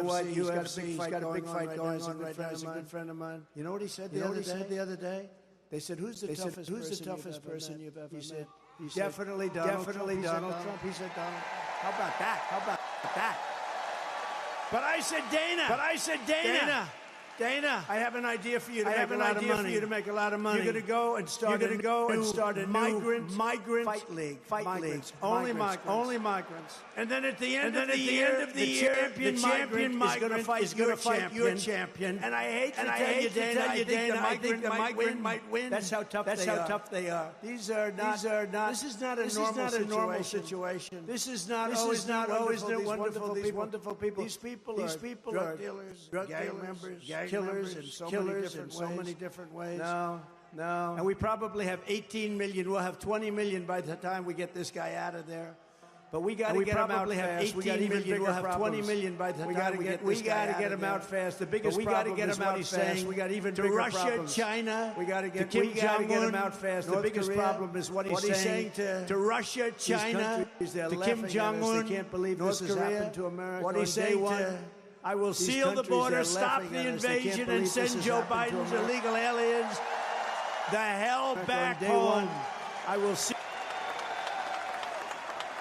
what? UFC, he's got a big fight going on right now. He's a good friend of mine. You know what he said the other day? They said, who's the toughest person you've ever met? He said, definitely Donald Trump. He said Donald. How about that? But I said Dana. Dana, I have an idea for you to make a lot of money. You're going to go and start a migrant fight league. Only migrants. And then at the end of the year, the champion migrant is going to fight your champion. And I hate to tell you, Dana, I think the migrant might win. That's how tough they are. This is not a normal situation. This is not always wonderful. These wonderful people. These people are drug dealers, gang members, killers in so many different ways. No. And we probably have 18 million. We'll have 20 million by the time we get this guy out of there. But we got to get him out fast. We got even bigger. We'll have 20 million by the time we get this guy out. We got to get him out fast. The biggest problem is what he's saying. We got even bigger problems. To Russia, China, we got to get him out fast. The biggest problem is what he's saying to Russia, China, to Kim Jong-un. They can't believe this has happened to America. What he's saying to I will seal the border, stop the invasion, and send Joe Biden's illegal aliens the hell back home. I will see.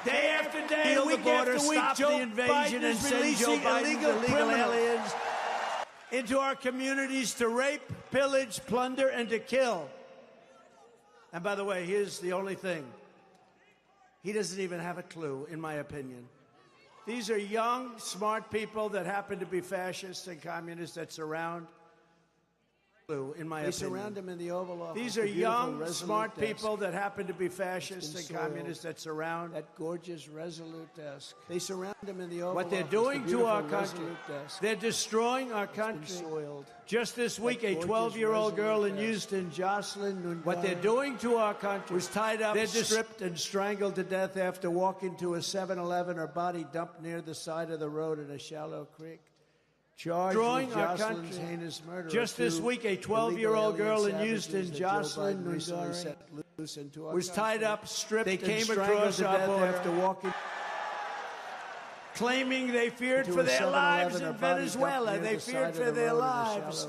Day after day, week after week, Joe Biden is releasing illegal aliens into our communities to rape, pillage, plunder, and to kill. And by the way, here's the only thing. He doesn't even have a clue, in my opinion. These are young, smart people that happen to be fascists and communists that surround. They surround him in the Oval Office. These are young, smart people that happen to be fascists and communists that surround that gorgeous, resolute desk. They surround him in the Oval Office. What they're doing to our country, they're destroying our country. Just this week, a 12-year-old girl in Houston, Jocelyn Nungaran, what they're doing to our country was tied up, stripped, and strangled to death after walking to a 7-Eleven, her body dumped near the side of the road in a shallow creek. Destroying our country. Heinous murder. Just this week, a 12-year-old girl in Houston, Jocelyn Nungaran, was tied up, stripped, they came across our border after walking, claiming they feared for their lives in Venezuela. They feared for their lives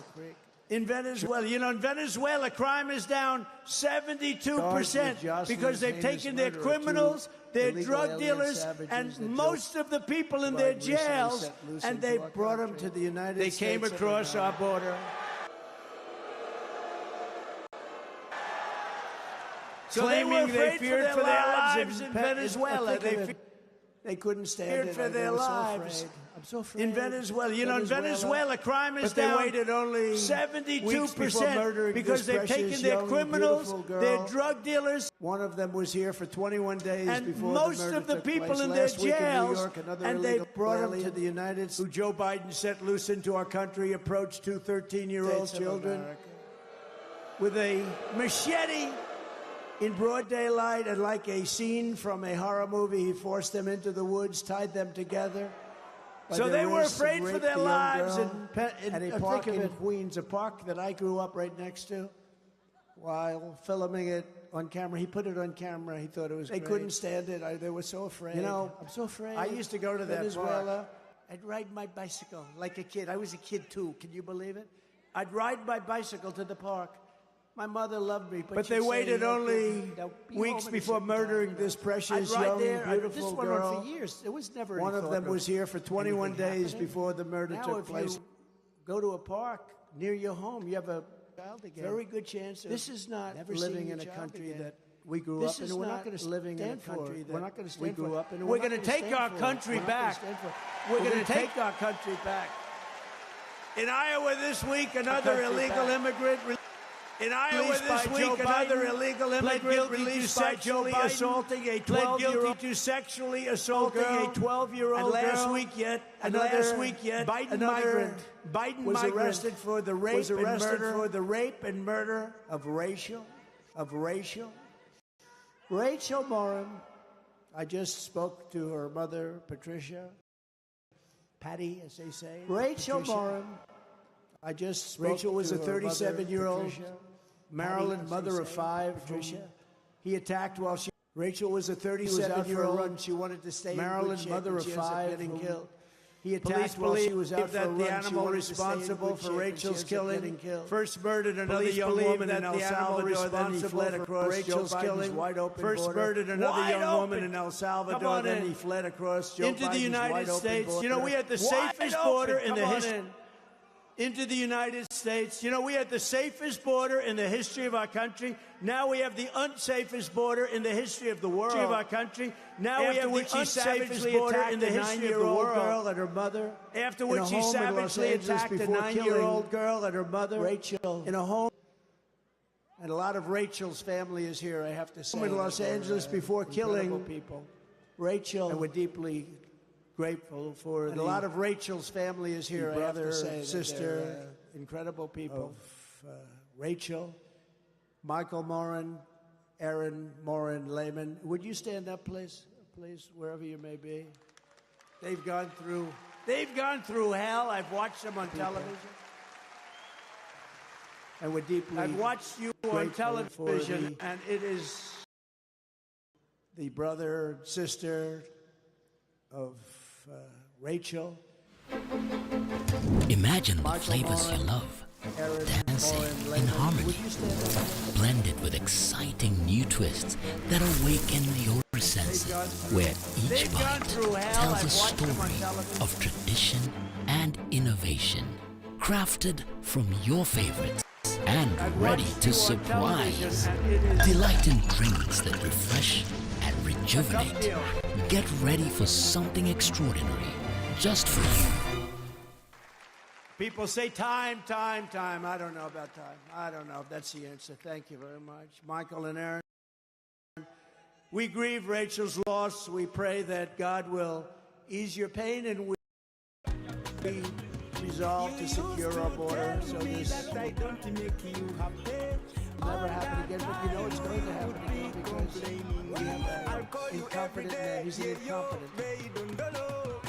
in Venezuela. You know, in Venezuela, crime is down 72% because they've taken their criminals, their drug dealers, and most of the people in their jails, and they brought them to the United States. They came across our border. So claiming they feared for their lives in Venezuela. They couldn't stand it. For their lives. I'm so afraid. In Venezuela. You know, in Venezuela, crime is down. But they waited only 72% because they've taken their criminals, their drug dealers. One of them was here for 21 days and before the murder took place. And most of the people in their jails, and they brought them to the United States. Who Joe Biden set loose into our country, approached two 13-year-old children with a machete in broad daylight, and like a scene from a horror movie, he forced them into the woods, tied them together. So they were afraid for their lives at a park in Queens, a park that I grew up right next to. While filming it on camera, he put it on camera. He thought it was great. They couldn't stand it. They were so afraid. You know, I'm so afraid. I used to go to that Venezuela. I'd ride my bicycle like a kid. I was a kid too. Can you believe it? I'd ride my bicycle to the park. My mother loved me, but they waited only weeks before murdering this precious, young, beautiful girl. Went for years. It was never. One of them was here for 21 days before the murder took place. You go to a park near your home, you have a very good chance. This is not living in a country that we grew up in. We're not going to live in a country that we're not going to stand for. We're going to take our country back. We're going to take our country back. In Iowa this week, another illegal immigrant. In Iowa this week, another illegal immigrant released by Joe Biden, assaulting a 12-year-old to sexually assaulting a 12-year-old girl. Last week yet, Biden migrant was arrested for the rape and murder of Rachel Morin. I just spoke to her mother, Patricia, Patty, as they say. Rachel Morin. Rachel was a 37-year-old Maryland mother of 5. Patricia. He attacked while she. Rachel was a 37-year-old. She wanted to stay. Maryland mother of 5 getting killed. He attacked while she was out for a run. The animal responsible for Rachel's killing first murdered another young woman in El Salvador, then he fled across Rachel's killing. First murdered another young woman in El Salvador, then he fled across Joe Biden's into the United States. You know, we had the safest border in the history. Into the United States. You know, we had the safest border in the history of our country. Now we have the unsafest border in the history of the world. Of our country. Now we have the unsafest border in the history of the world. Girl and her mother. After which he savagely attacked a 9-year-old girl and her mother. Rachel. In a home. And a lot of Rachel's family is here, I have to say. In Los Angeles before killing people. Rachel. And we're deeply grateful for and a lot of Rachel's family is here. I have to say, sister, incredible people. Rachel, Michael Morin, Aaron Morin Lehman. Would you stand up, please, wherever you may be? They've gone through hell. I've watched them on television, and we're deeply. I've watched you on television, and it is the brother, sister of Rachel. Imagine the flavors you love, dancing in harmony, blended with exciting new twists that awaken your senses, where each bite tells a story of tradition and innovation, crafted from your favorites and ready to surprise. Delight in drinks that refresh and rejuvenate. Get ready for something extraordinary just for you. People say time. I don't know about time. I don't know if that's the answer. Thank you very much. Michael and Aaron, we grieve Rachel's loss. We pray that God will ease your pain, and we resolve to secure our border so this will never happen again. But you know it's going to happen again because we have an incompetent man. He's an incompetent man.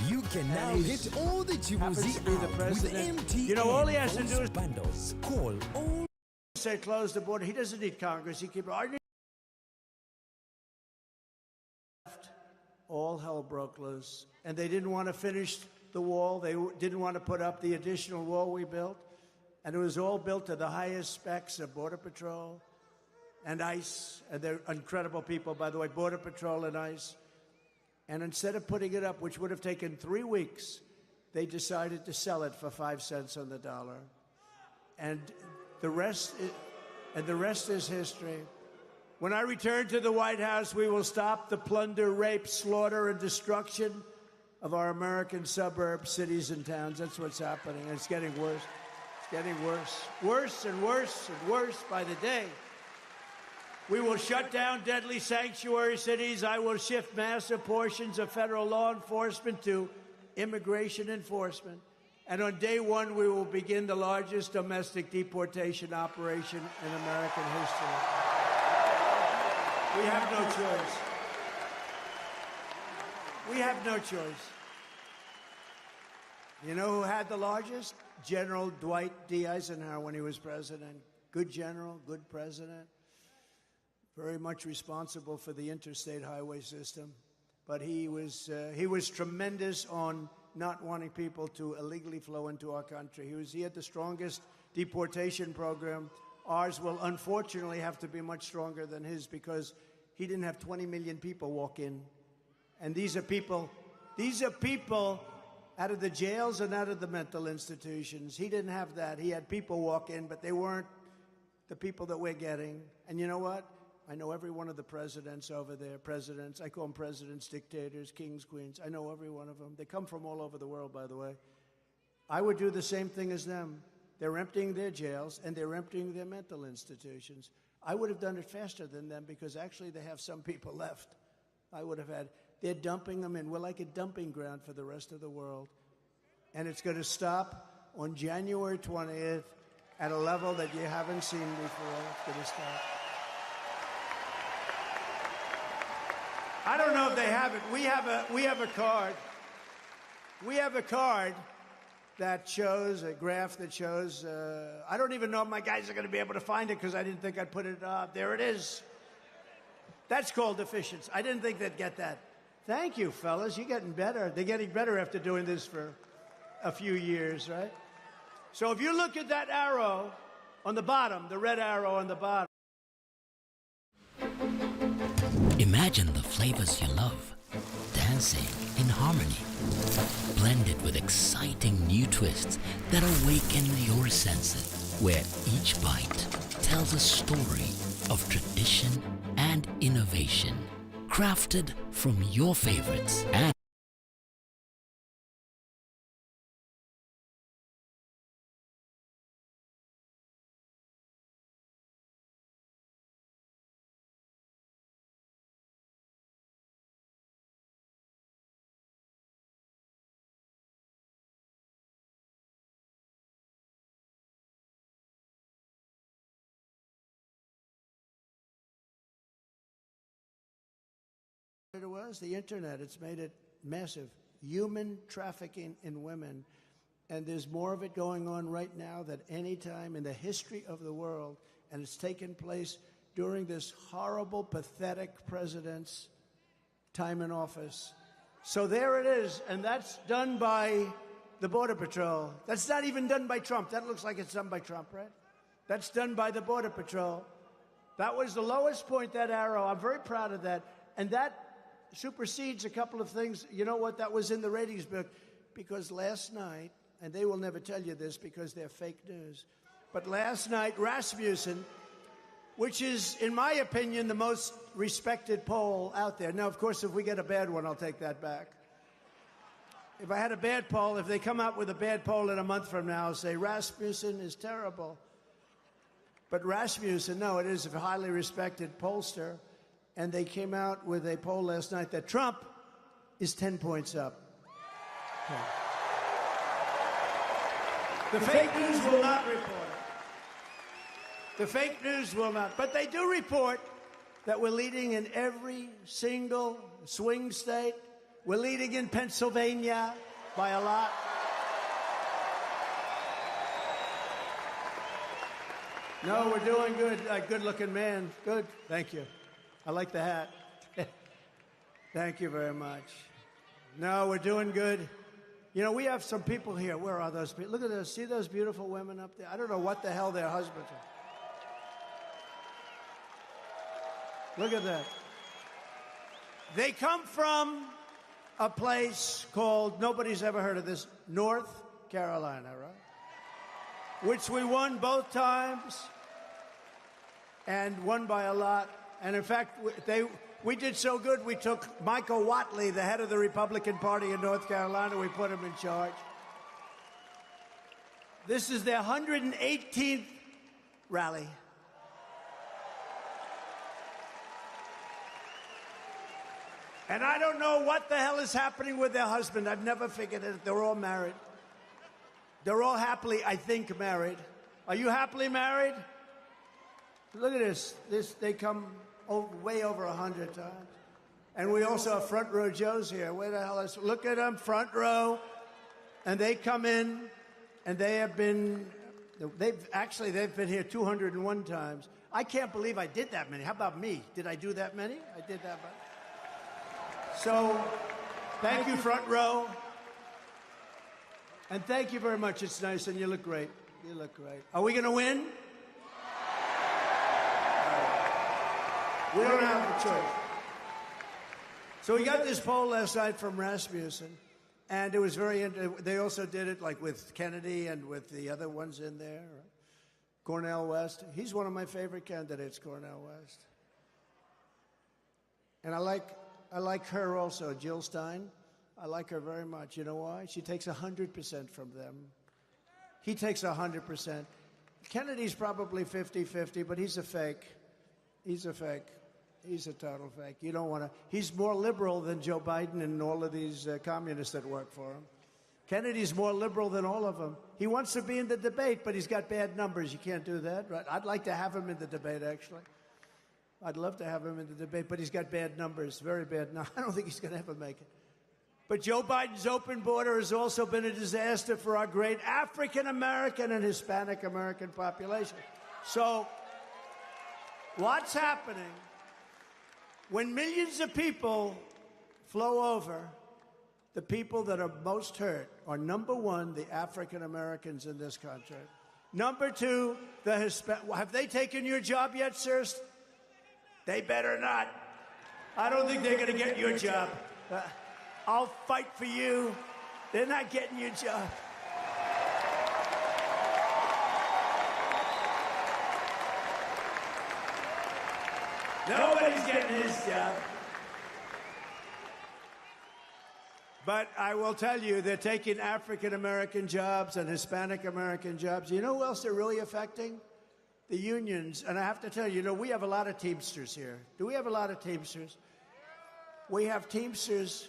You can now get all the Jubilee with MTN. You know, all he has to do is bundles. Call all. Say close the border. He doesn't need Congress. He keep arguing. All hell broke loose, and they didn't want to finish the wall. They didn't want to put up the additional wall we built, and it was all built to the highest specs of Border Patrol and ICE. And they're incredible people, by the way, Border Patrol and ICE. And instead of putting it up, which would have taken 3 weeks, they decided to sell it for 5 cents on the dollar. And the rest is history. When I return to the White House, we will stop the plunder, rape, slaughter, and destruction of our American suburbs, cities, and towns. That's what's happening. And it's getting worse. It's getting worse. Worse and worse and worse by the day. We will shut down deadly sanctuary cities. I will shift massive portions of federal law enforcement to immigration enforcement. And on day one, we will begin the largest domestic deportation operation in American history. We have no choice. We have no choice. You know who had the largest? General Dwight D. Eisenhower when he was president. Good general, good president. Very much responsible for the interstate highway system. But he was tremendous on not wanting people to illegally flow into our country. He had the strongest deportation program. Ours will unfortunately have to be much stronger than his because he didn't have 20 million people walk in. And these are people out of the jails and out of the mental institutions. He didn't have that. He had people walk in, but they weren't the people that we're getting. And you know what? I know every one of the presidents over there, presidents. I call them presidents, dictators, kings, queens. I know every one of them. They come from all over the world, by the way. I would do the same thing as them. They're emptying their jails, and they're emptying their mental institutions. I would have done it faster than them because actually they have some people left. I would have had. They're dumping them in. We're like a dumping ground for the rest of the world. And it's going to stop on January 20th at a level that you haven't seen before. It's going to stop. I don't know if they have it. We have a card. We have a card that shows, a graph that shows, I don't even know if my guys are going to be able to find it because I didn't think I'd put it up. There it is. That's called efficiency. I didn't think they'd get that. Thank you, fellas. You're getting better. They're getting better after doing this for a few years, right? So if you look at that arrow on the bottom, the red arrow on the bottom. Imagine the flavors you love, dancing in harmony, blended with exciting new twists that awaken your senses, where each bite tells a story of tradition and innovation, crafted from your favorites and It was the internet. It's made it massive. Human trafficking in women. And there's more of it going on right now than any time in the history of the world. And it's taken place during this horrible, pathetic president's time in office. So there it is. And that's done by the Border Patrol. That's not even done by Trump. That looks like it's done by Trump, right? That's done by the Border Patrol. That was the lowest point, that arrow. I'm very proud of that. And that supersedes a couple of things. You know what? That was in the ratings book. Because last night, and they will never tell you this because they're fake news, but last night, Rasmussen, which is, in my opinion, the most respected poll out there. Now, of course, if we get a bad one, I'll take that back. If I had a bad poll, if they come out with a bad poll in a month from now, I'll say Rasmussen is terrible. But Rasmussen, no, it is a highly respected pollster. And they came out with a poll last night that Trump is 10 points up. Okay. The fake news will not report it. The fake news will not. But they do report that we're leading in every single swing state. We're leading in Pennsylvania by a lot. No, we're doing good. Good-looking man. Good. Thank you. I like the hat. Thank you very much. No, we're doing good. You know, we have some people here. Where are those people? Look at those. See those beautiful women up there? I don't know what the hell their husbands are. Look at that. They come from a place called, nobody's ever heard of this, North Carolina, right? Which we won both times and won by a lot. And in fact, we did so good, we took Michael Whatley, the head of the Republican Party in North Carolina, we put him in charge. This is their 118th rally. And I don't know what the hell is happening with their husband. I've never figured it. They're all married. They're all happily, I think, married. Are you happily married? Look at this. They come way over 100 times. And we also have Front Row Joes here. Where the hell is... Look at them, front row. And they come in, and they have been... They've been here 201 times. I can't believe I did that many. How about me? Did I do that many? I did that many. So, thank you, front row. And thank you very much. It's nice, and you look great. You look great. Are we going to win? We don't have a choice. So we got this poll last night from Rasmussen, and it was very interesting. They also did it like with Kennedy and with the other ones in there. Cornel West. He's one of my favorite candidates, Cornel West. And I like her also, Jill Stein. I like her very much. You know why? She takes 100% from them. He takes 100%. Kennedy's probably 50-50, but he's a fake. He's a fake. He's a total fake. You don't want to. He's more liberal than Joe Biden and all of these communists that work for him. Kennedy's more liberal than all of them. He wants to be in the debate, but he's got bad numbers. You can't do that, right? I'd like to have him in the debate, actually. I'd love to have him in the debate, but he's got bad numbers, very bad. No, I don't think he's going to ever make it. But Joe Biden's open border has also been a disaster for our great African-American and Hispanic-American population. So what's happening when millions of people flow over the people that are most hurt are, number one, the African Americans in this country. Number two, the Hispanic. Have they taken your job yet, sirs? They better not. I don't think they're going to get your job. I'll fight for you. They're not getting your job. Nobody's getting his job. But I will tell you, they're taking African-American jobs and Hispanic-American jobs. You know who else they're really affecting? The unions. And I have to tell you, we have a lot of Teamsters here. Do we have a lot of Teamsters? We have Teamsters,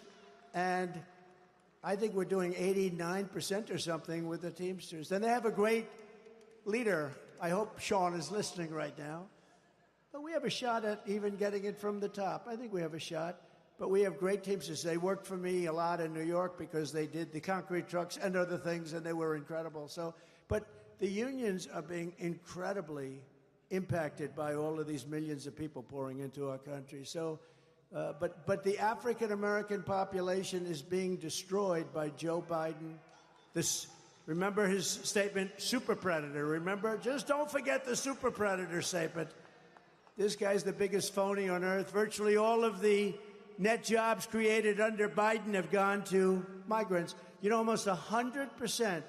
and I think we're doing 89% or something with the Teamsters. And they have a great leader. I hope Sean is listening right now. But we have a shot at even getting it from the top. I think we have a shot. But we have great Teamsters. They worked for me a lot in New York because they did the concrete trucks and other things, and they were incredible. But the unions are being incredibly impacted by all of these millions of people pouring into our country. But the African-American population is being destroyed by Joe Biden. Remember his statement, super predator, remember? Just don't forget the super predator statement. This guy's the biggest phony on earth. Virtually all of the net jobs created under Biden have gone to migrants. Almost 100%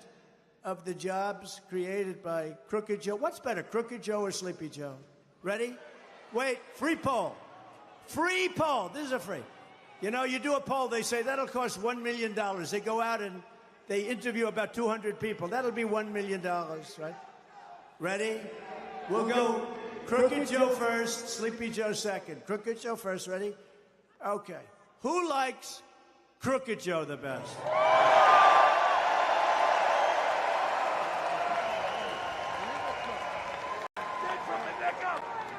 of the jobs created by Crooked Joe. What's better, Crooked Joe or Sleepy Joe? Ready? Wait, free poll. Free poll. This is a free. You do a poll, they say that'll cost $1 million. They go out and they interview about 200 people. That'll be $1 million, right? Ready? We'll go Crooked Joe first, Sleepy Joe second. Crooked Joe first, ready? Okay. Who likes Crooked Joe the best?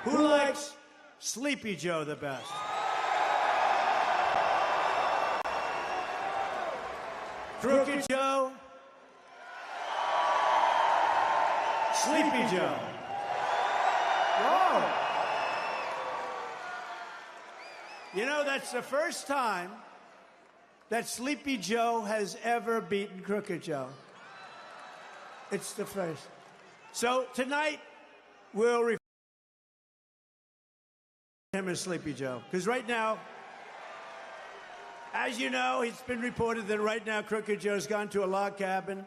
Who likes Sleepy Joe the best? Crooked Joe? Sleepy Joe? Whoa! That's the first time that Sleepy Joe has ever beaten Crooked Joe. It's the first. So tonight, we'll refer to him as Sleepy Joe. Because right now, as you know, it's been reported that right now Crooked Joe's gone to a log cabin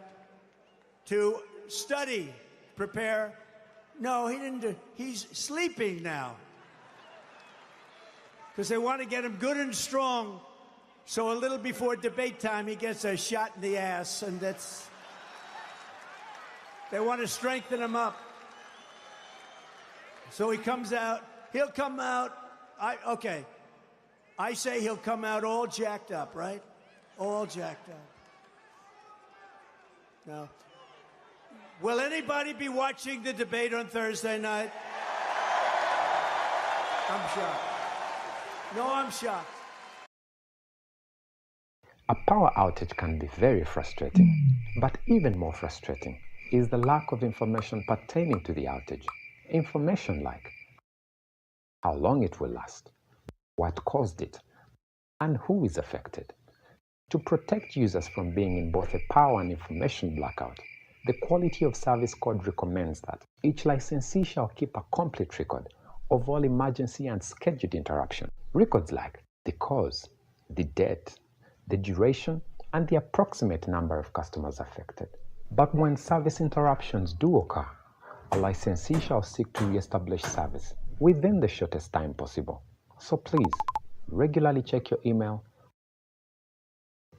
to study, prepare. No, he didn't. He's sleeping now. Because they want to get him good and strong, so a little before debate time, he gets a shot in the ass, and they want to strengthen him up. So he comes out. He'll come out. I say he'll come out all jacked up, right? All jacked up. Now, will anybody be watching the debate on Thursday night? I'm shocked. No, I'm shocked. A power outage can be very frustrating, but even more frustrating is the lack of information pertaining to the outage. Information like how long it will last, what caused it, and who is affected. To protect users from being in both a power and information blackout, the Quality of Service Code recommends that each licensee shall keep a complete record of all emergency and scheduled interruption. Records like the cause, the date, the duration, and the approximate number of customers affected. But when service interruptions do occur, a licensee shall seek to re-establish service within the shortest time possible. So please, regularly check your email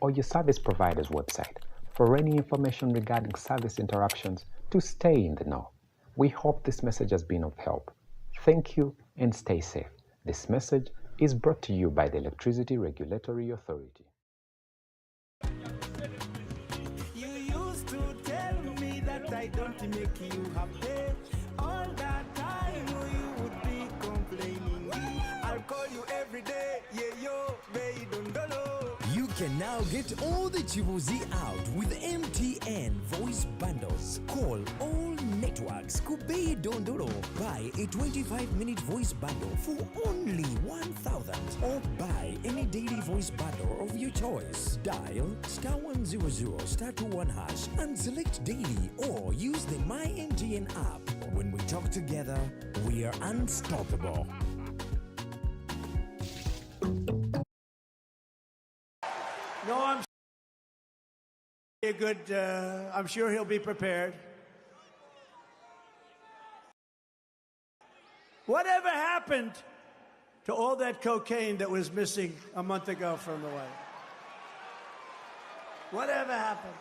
or your service provider's website for any information regarding service interruptions to stay in the know. We hope this message has been of help. Thank you and stay safe. This message is brought to you by the Electricity Regulatory Authority. You used to tell me that I don't make you happy. All that time you would be complaining. I'll call you every day, yeah, yo, baby, don't know. You can now get all the Chibuzi out with MTN voice bundles. Call all next networks ku bei dondoro. Buy a 25-minute voice bundle for only 1,000 or buy any daily voice bundle of your choice. Dial *100 *21 hash and select daily or use the MyMTN app. When we talk together, we are unstoppable. No, I'm sure he'll be prepared. Whatever happened to all that cocaine that was missing a month ago from the White House? Whatever happened?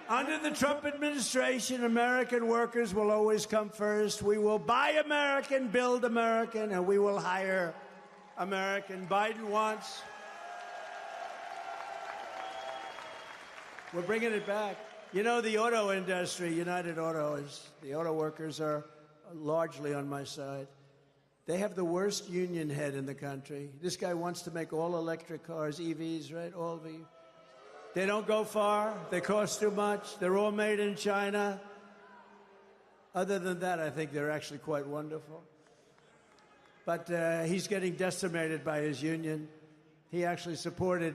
Under the Trump administration, American workers will always come first. We will buy American, build American, and we will hire American. Biden wants. We're bringing it back. You know, the auto industry, United Auto, the auto workers are largely on my side. They have the worst union head in the country. This guy wants to make all electric cars, EVs, right? All the. They don't go far. They cost too much. They're all made in China. Other than that, I think they're actually quite wonderful. But he's getting decimated by his union. He supported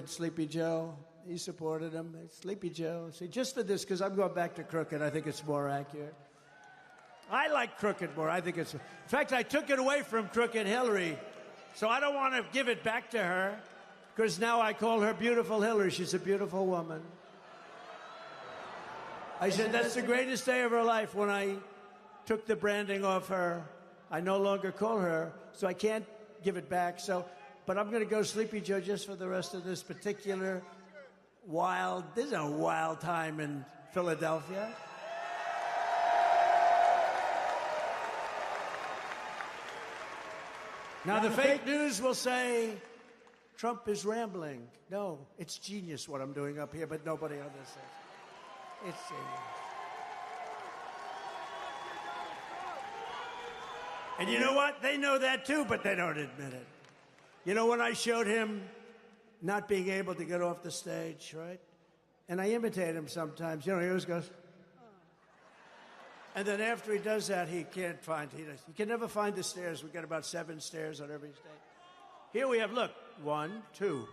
Sleepy Joe. He supported him. Sleepy Joe. See, just for this, because I'm going back to Crooked, I think it's more accurate. I like Crooked more. I think it's. In fact, I took it away from Crooked Hillary, so I don't want to give it back to her, because now I call her Beautiful Hillary. She's a beautiful woman. I said that's the greatest day of her life when I took the branding off her. I no longer call her, so I can't give it back. But I'm going to go Sleepy Joe just for the rest of this particular this is a wild time in Philadelphia. Now, the fake news will say Trump is rambling. No, it's genius what I'm doing up here, but nobody on this says. It's genius. And you know what? They know that too, but they don't admit it. You know, when I showed him not being able to get off the stage, right? And I imitate him sometimes. You know, he always goes. And then after he does that, he can never find the stairs. We got about 7 stairs on every stage. Here we have, look, 1, 2,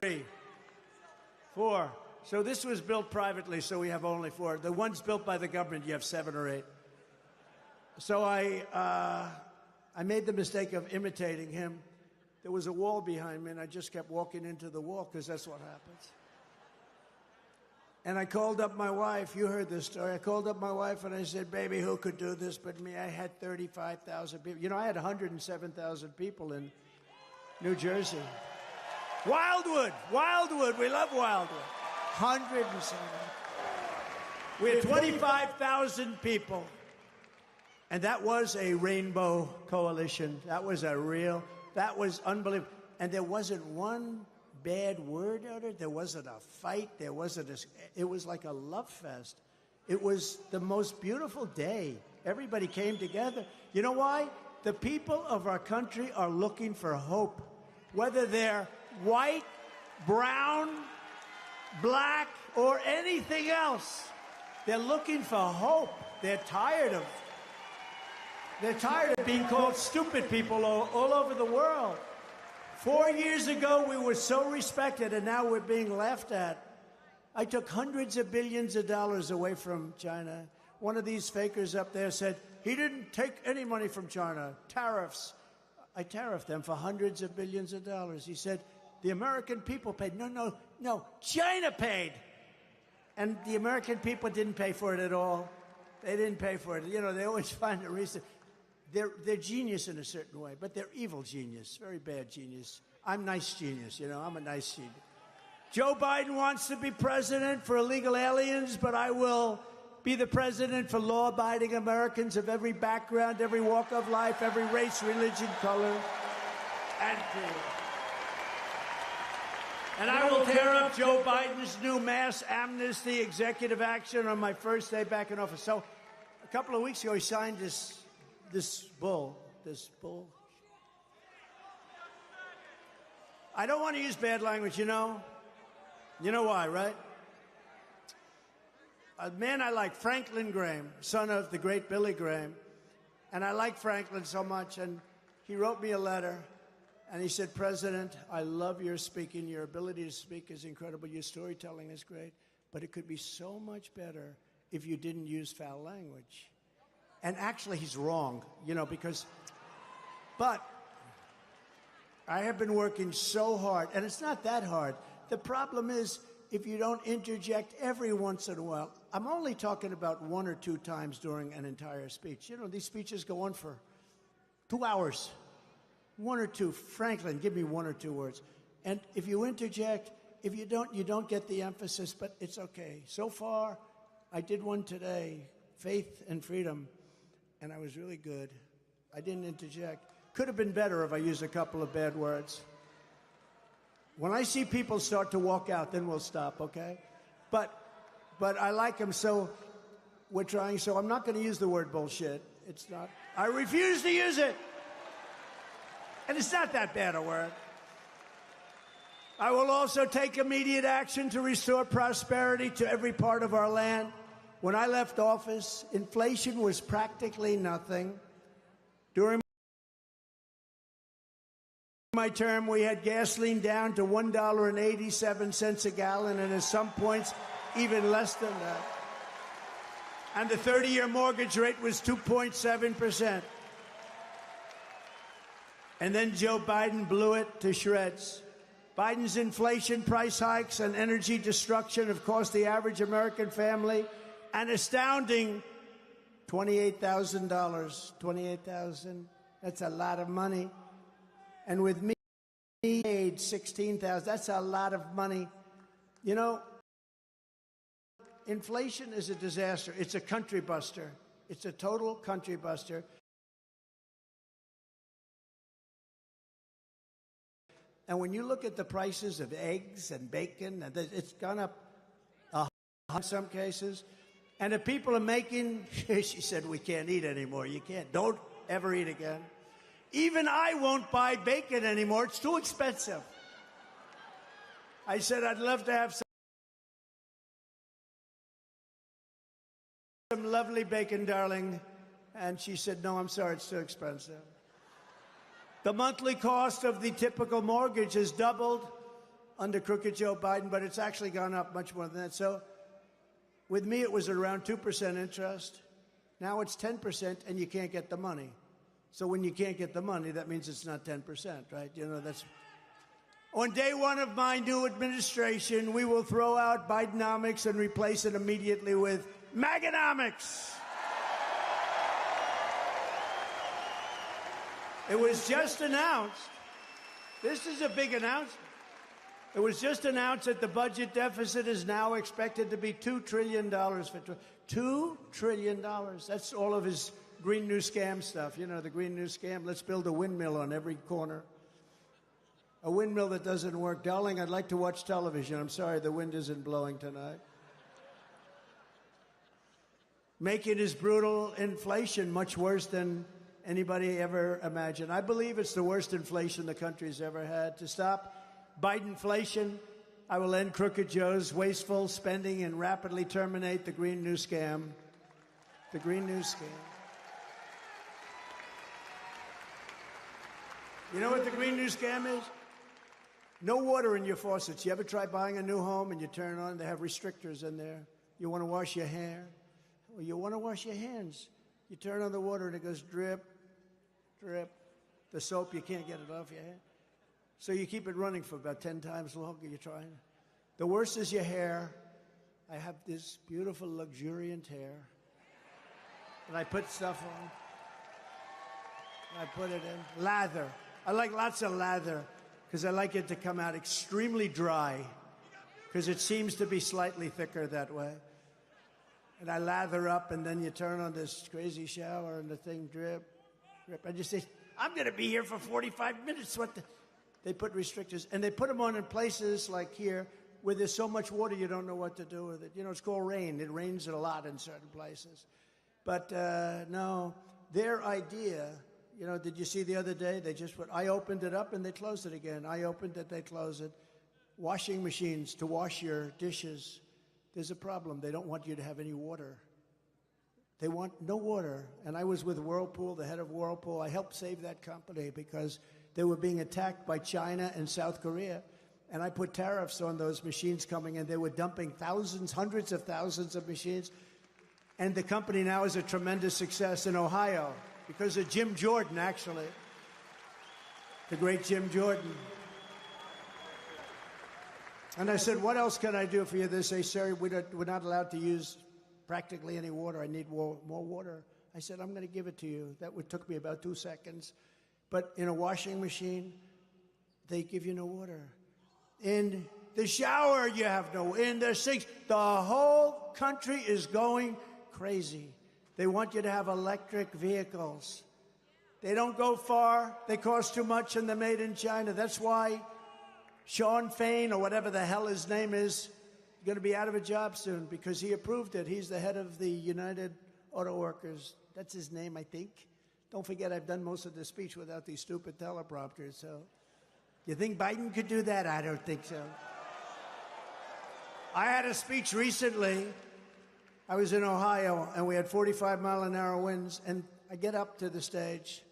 3, 4. So this was built privately, so we have only 4. The ones built by the government, you have 7 or 8. So I made the mistake of imitating him. There was a wall behind me, and I just kept walking into the wall, because that's what happens. And I called up my wife. You heard this story. I called up my wife, and I said, baby, who could do this but me? I had 35,000 people. You know, I had 107,000 people in New Jersey. Wildwood. We love Wildwood. 107. We had 25,000 people. And that was a rainbow coalition. That was unbelievable. And there wasn't one bad word out of it. There wasn't a fight. It was like a love fest. It was the most beautiful day. Everybody came together. You know why? The people of our country are looking for hope. Whether they're white, brown, black, or anything else, they're looking for hope. They're tired of being called stupid people all over the world. 4 years ago, we were so respected, and now we're being laughed at. I took hundreds of billions of dollars away from China. One of these fakers up there said, he didn't take any money from China. Tariffs. I tariffed them for hundreds of billions of dollars. He said, the American people paid. No, China paid. And the American people didn't pay for it at all. They didn't pay for it. You know, they always find a reason. They're genius in a certain way, but they're evil genius, very bad genius. I'm nice genius, you know, I'm a nice genius. Joe Biden wants to be president for illegal aliens, but I will be the president for law-abiding Americans of every background, every walk of life, every race, religion, color, and creed. And I will tear up Joe Biden's new mass amnesty executive action on my first day back in office. So a couple of weeks ago, he signed this bull. I don't want to use bad language, you know. You know why, right? a man I like, Franklin Graham, son of the great Billy Graham. And I like Franklin so much, and he wrote me a letter, and he said, President, I love your speaking. Your ability to speak is incredible. Your storytelling is great, but it could be so much better if you didn't use foul language. And actually, he's wrong, but I have been working so hard, and it's not that hard. The problem is, if you don't interject every once in a while, I'm only talking about 1 or 2 times during an entire speech. These speeches go on for 2 hours. 1 or 2. Franklin, give me 1 or 2 words. And if you interject, if you don't get the emphasis, but it's okay. So far, I did one today, Faith and Freedom, and I was really good. I didn't interject. Could have been better if I used a couple of bad words. When I see people start to walk out, then we'll stop, okay? But I like them, so we're trying. So I'm not going to use the word bullshit. It's not. I refuse to use it. And it's not that bad a word. I will also take immediate action to restore prosperity to every part of our land. When I left office, inflation was practically nothing. During my term, we had gasoline down to $1.87 a gallon, and at some points, even less than that. And the 30-year mortgage rate was 2.7%. And then Joe Biden blew it to shreds. Biden's inflation, price hikes, and energy destruction have cost the average American family an astounding $28,000. $28,000, that's a lot of money. And with me, paid $16,000. That's a lot of money. Inflation is a disaster. It's a country buster. It's a total country buster. And when you look at the prices of eggs and bacon, it's gone up in some cases. And if people are making, she said, we can't eat anymore. You can't. Don't ever eat again. Even I won't buy bacon anymore. It's too expensive. I said, I'd love to have some lovely bacon, darling. And she said, no, I'm sorry, it's too expensive. The monthly cost of the typical mortgage has doubled under crooked Joe Biden, but it's actually gone up much more than that. So with me, it was around 2% interest. Now it's 10%, and you can't get the money. So when you can't get the money, that means it's not 10%, right? That's... On day one of my new administration, we will throw out Bidenomics and replace it immediately with Maganomics. It was just announced. This is a big announcement. It was just announced that the budget deficit is now expected to be $2 trillion. $2 trillion. That's all of his Green New Scam stuff. The Green New Scam. Let's build a windmill on every corner. A windmill that doesn't work. Darling, I'd like to watch television. I'm sorry, the wind isn't blowing tonight. Making his brutal inflation much worse than anybody ever imagined. I believe it's the worst inflation the country's ever had. To stop Bidenflation, I will end Crooked Joe's wasteful spending and rapidly terminate the Green New Scam. The Green New Scam. You know what the Green New Scam is? No water in your faucets. You ever try buying a new home and you turn on, they have restrictors in there. You want to wash your hair? Or you want to wash your hands. You turn on the water and it goes drip, drip. The soap, you can't get it off your hand. So you keep it running for about 10 times longer. You're trying. The worst is your hair. I have this beautiful, luxuriant hair. And I put stuff on. And I put it in. Lather. I like lots of lather because I like it to come out extremely dry because it seems to be slightly thicker that way. And I lather up, and then you turn on this crazy shower, and the thing drip, drip. I just say, I'm going to be here for 45 minutes. They put restrictors, and they put them on in places like here where there's so much water you don't know what to do with it. It's called rain. It rains a lot in certain places. But no, their idea, did you see the other day? I opened it up, and they closed it again. I opened it, they closed it. Washing machines to wash your dishes. there's a problem. They don't want you to have any water. They want no water. And I was with Whirlpool, the head of Whirlpool. I helped save that company because they were being attacked by China and South Korea. And I put tariffs on those machines coming in. They were dumping thousands, hundreds of thousands of machines. And the company now is a tremendous success in Ohio because of Jim Jordan, actually. The great Jim Jordan. And I said, what else can I do for you? They say, sir, we're not allowed to use practically any water. I need more water. I said, I'm going to give it to you. That took me about 2 seconds. But in a washing machine, they give you no water. In the shower, you have no. In the sinks, the whole country is going crazy. They want you to have electric vehicles. They don't go far. They cost too much, and they're made in China. That's why Sean Fain, or whatever the hell his name is going to be out of a job soon because he approved it. He's the head of the United Auto Workers. That's his name, I think. Don't forget, I've done most of the speech without these stupid teleprompters, so. You think Biden could do that? I don't think so. I had a speech recently. I was in Ohio, and we had 45-mile-an-hour winds, and I get up to the stage,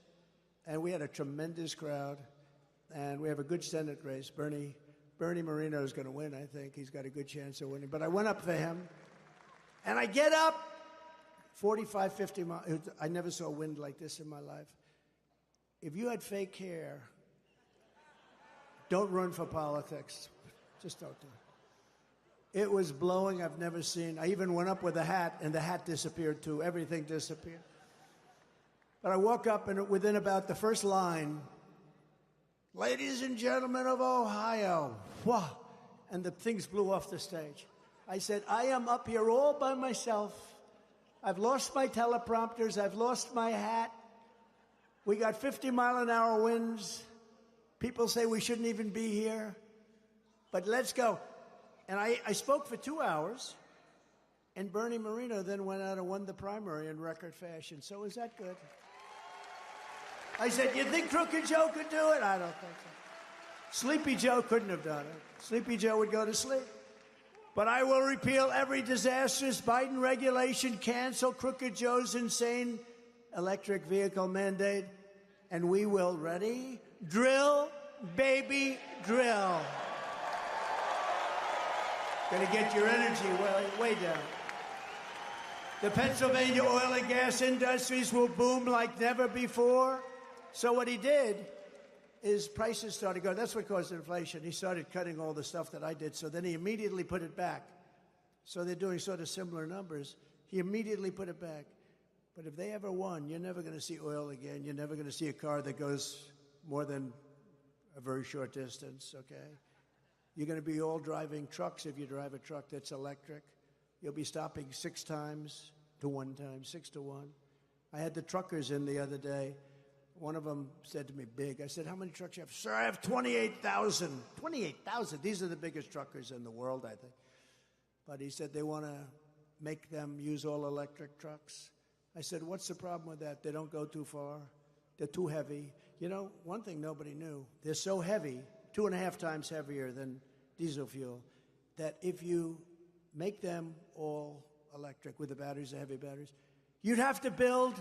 and we had a tremendous crowd, and we have a good Senate race. Bernie Moreno is going to win, I think. He's got a good chance of winning. But I went up for him, and I get up 45, 50 miles. I never saw wind like this in my life. If you had fake hair, don't run for politics. Just don't do it. It was blowing. I've never seen. I even went up with a hat, and the hat disappeared, too. Everything disappeared. But I woke up, and within about the first line, ladies and gentlemen of Ohio, wow, and the things blew off the stage. I said, I am up here all by myself. I've lost my teleprompters. I've lost my hat. We got 50-mile-an-hour winds. People say we shouldn't even be here. But let's go. And I spoke for 2 hours, and Bernie Moreno then went out and won the primary in record fashion. So is that good? I said, you think Crooked Joe could do it? I don't think so. Sleepy Joe couldn't have done it. Sleepy Joe would go to sleep. But I will repeal every disastrous Biden regulation, cancel Crooked Joe's insane electric vehicle mandate, and we will, ready? Drill, baby, drill. Gonna get your energy way down. The Pennsylvania oil and gas industries will boom like never before. So what he did is prices started going. That's what caused inflation. He started cutting all the stuff that I did. So then he immediately put it back. So they're doing sort of similar numbers. He immediately put it back. But if they ever won, you're never going to see oil again. You're never going to see a car that goes more than a very short distance, okay? You're going to be all driving trucks if you drive a truck that's electric. You'll be stopping 6 times to 1 time, 6 to 1. I had the truckers in the other day. One of them said to me, big. I said, how many trucks do you have? Sir, I have 28,000. 28,000? These are the biggest truckers in the world, I think. But he said they want to make them use all electric trucks. I said, what's the problem with that? They don't go too far. They're too heavy. You know, one thing nobody knew, they're so heavy, 2.5 times heavier than diesel fuel, that if you make them all electric with the batteries, the heavy batteries, you'd have to build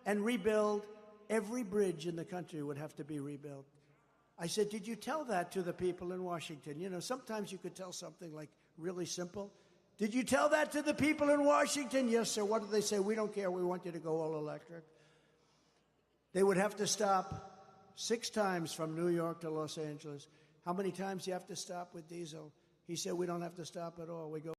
and rebuild. Every bridge in the country would have to be rebuilt. I said, did you tell that to the people in Washington? You know, sometimes you could tell something like really simple. Did you tell that to the people in Washington? Yes, sir. What did they say? We don't care. We want you to go all electric. They would have to stop 6 times from New York to Los Angeles. How many times do you have to stop with diesel? He said, we don't have to stop at all. We go